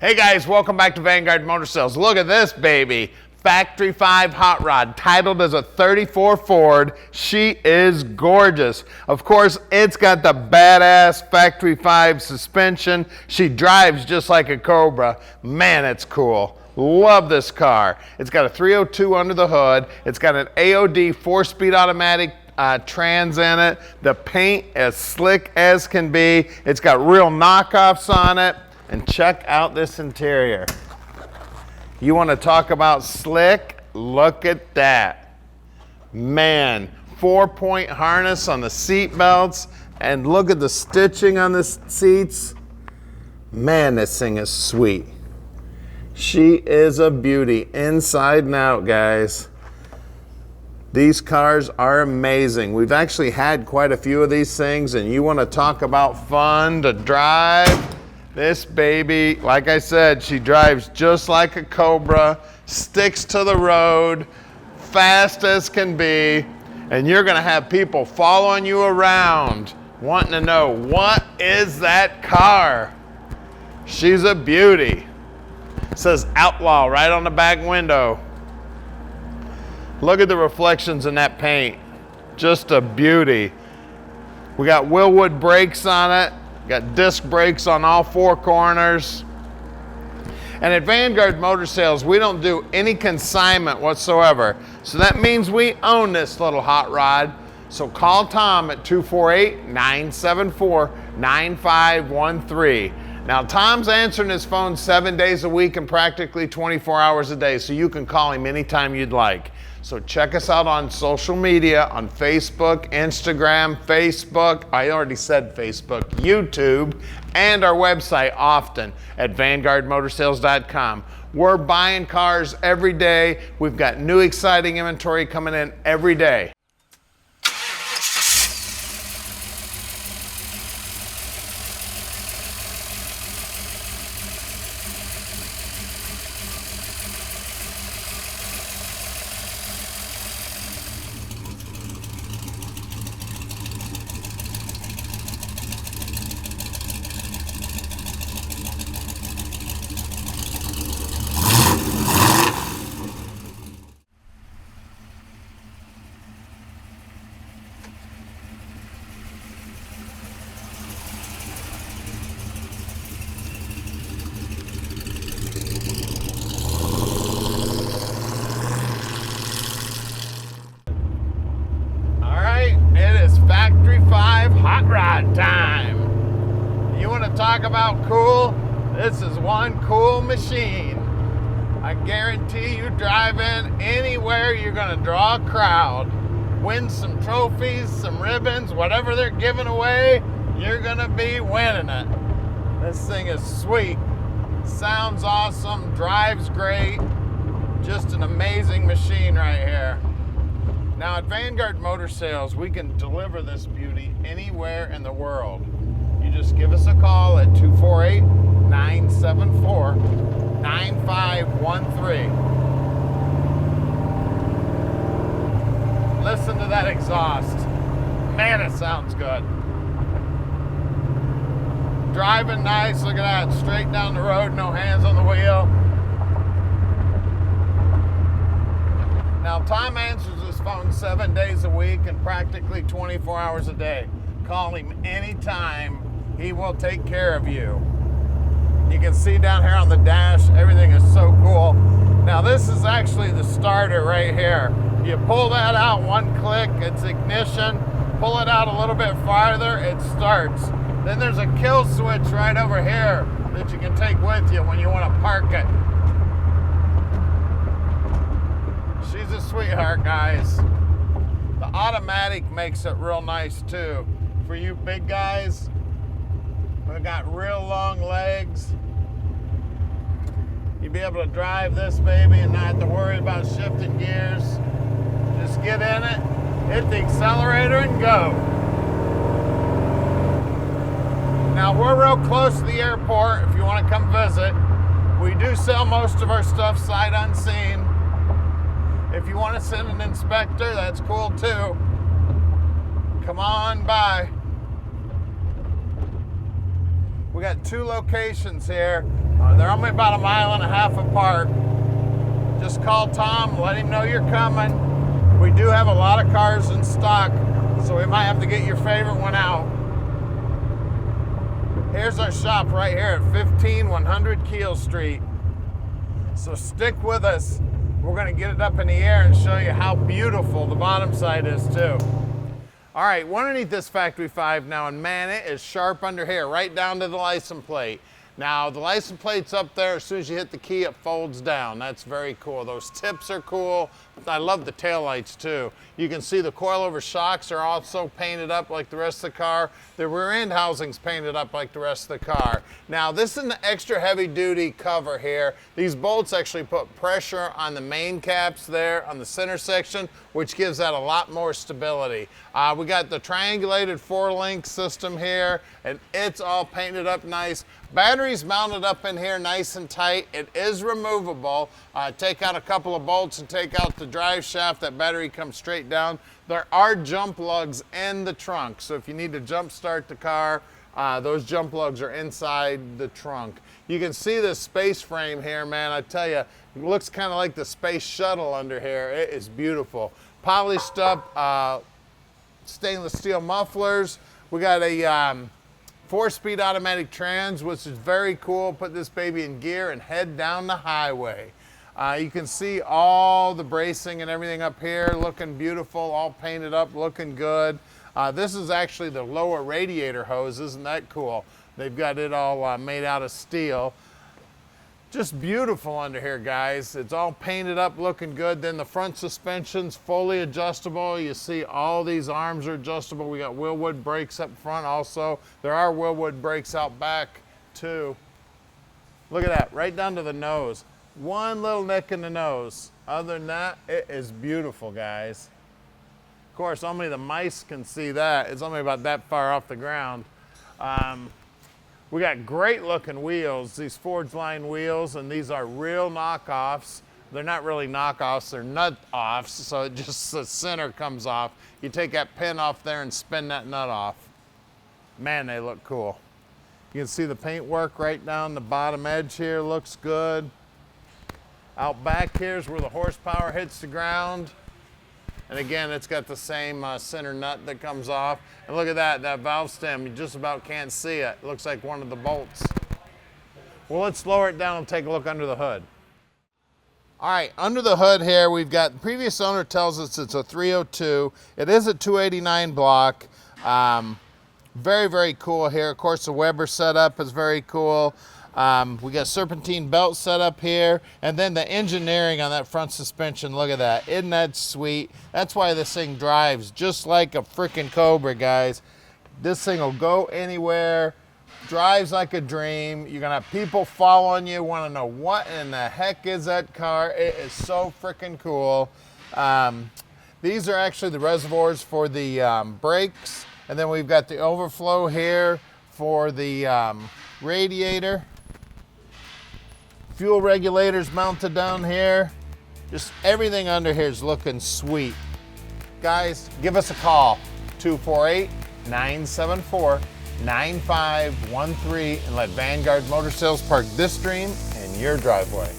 Hey guys, welcome back to Vanguard Motor Sales. Look at this baby. Factory 5 hot rod, titled as a 34 Ford. She is gorgeous. Of course, it's got the badass Factory 5 suspension. She drives just like a Cobra. Man, it's cool. Love this car. It's got a 302 under the hood. It's got an AOD 4-speed automatic trans in it. The paint as slick as can be. It's got real knockoffs on it. And check out this interior. You want to talk about slick? Look at that. Man, 4-point harness on the seat belts, and look at the stitching on the seats. Man, this thing is sweet. She is a beauty inside and out, guys. These cars are amazing. We've actually had quite a few of these things, and you want to talk about fun to drive? This baby, like I said, she drives just like a Cobra, sticks to the road, fast as can be, and you're gonna have people following you around wanting to know, what is that car? She's a beauty. It says Outlaw right on the back window. Look at the reflections in that paint. Just a beauty. We got Wilwood brakes on it. Got disc brakes on all 4 corners. And at Vanguard Motor Sales, we don't do any consignment whatsoever. So that means we own this little hot rod. So call Tom at 248-974-9513. Now Tom's answering his phone 7 days a week and practically 24 hours a day, so you can call him anytime you'd like. So check us out on social media, on Facebook, Instagram, I already said Facebook, YouTube, and our website often at VanguardMotorsales.com. We're buying cars every day. We've got new exciting inventory coming in every day. Factory 5 hot rod time. You want to talk about cool? This is one cool machine. I guarantee you, driving anywhere, you're going to draw a crowd, win some trophies, some ribbons, whatever they're giving away, you're going to be winning it. This thing is sweet. Sounds awesome, drives great. Just an amazing machine right here. Now at Vanguard Motor Sales, we can deliver this beauty anywhere in the world. You just give us a call at 248-974-9513. Listen to that exhaust. Man, it sounds good. Driving nice, look at that, straight down the road, no hands on the wheel. Now, Tom answers his phone 7 days a week and practically 24 hours a day. Call him anytime. He will take care of you. You can see down here on the dash, everything is so cool. Now, this is actually the starter right here. You pull that out one click, it's ignition. Pull it out a little bit farther, it starts. Then there's a kill switch right over here that you can take with you when you want to park it. She's a sweetheart, guys. The automatic makes it real nice too. For you big guys who got real long legs, you'll be able to drive this baby and not have to worry about shifting gears. Just get in it, hit the accelerator and go. Now we're real close to the airport if you want to come visit. We do sell most of our stuff sight unseen. If you want to send an inspector, that's cool too. Come on by. We got 2 locations here. They're only about a mile and a half apart. Just call Tom, let him know you're coming. We do have a lot of cars in stock, so we might have to get your favorite one out. Here's our shop right here at 15100 Keel Street. So stick with us. We're gonna get it up in the air and show you how beautiful the bottom side is too. All right, underneath this Factory 5 now, and man, it is sharp under here, right down to the license plate. Now, the license plate's up there. As soon as you hit the key, it folds down. That's very cool. Those tips are cool. I love the taillights too. You can see the coilover shocks are also painted up like the rest of the car. The rear end housing's painted up like the rest of the car. Now, this is an extra heavy duty cover here. These bolts actually put pressure on the main caps there on the center section, which gives that a lot more stability. We got the triangulated 4-link system here, and it's all painted up nice. Batteries mounted up in here nice and tight. It is removable. Take out a couple of bolts and take out the drive shaft. That battery comes straight down. There are jump lugs in the trunk, so if you need to jump start the car, those jump lugs are inside the trunk. You can see this space frame here, man. I tell you, it looks kind of like the space shuttle under here. It is beautiful. Polished up stainless steel mufflers. We got a 4-speed automatic trans, which is very cool. Put this baby in gear and head down the highway. You can see all the bracing and everything up here looking beautiful, all painted up, looking good. This is actually the lower radiator hose. Isn't that cool? They've got it all made out of steel. Just beautiful under here, guys. It's all painted up, looking good. Then the front suspension's fully adjustable. You see all these arms are adjustable. We got Wilwood brakes up front also. There are Wilwood brakes out back too. Look at that, right down to the nose. One little nick in the nose. Other than that, it is beautiful, guys. Of course, only the mice can see that. It's only about that far off the ground. We got great looking wheels, these Forgeline wheels, and these are real knockoffs. They're not really knockoffs, they're nut offs, so it just the center comes off. You take that pin off there and spin that nut off. Man, they look cool. You can see the paint work right down the bottom edge here, looks good. Out back here's where the horsepower hits the ground. And again, it's got the same center nut that comes off. And look at that valve stem, you just about can't see it. It looks like one of the bolts. Well, let's lower it down and take a look under the hood. All right, under the hood here, we've got, the previous owner tells us it's a 302. It is a 289 block. Very, very cool here. Of course, the Weber setup is very cool. We got serpentine belt set up here, and then the engineering on that front suspension, look at that. Isn't that sweet? That's why this thing drives just like a freaking Cobra, guys. This thing will go anywhere, drives like a dream. You're gonna have people following you, wanna know what in the heck is that car. It is so freaking cool. These are actually the reservoirs for the brakes, and then we've got the overflow here for the radiator. Fuel regulators mounted down here. Just everything under here is looking sweet. Guys, give us a call, 248-974-9513, and let Vanguard Motor Sales park this dream in your driveway.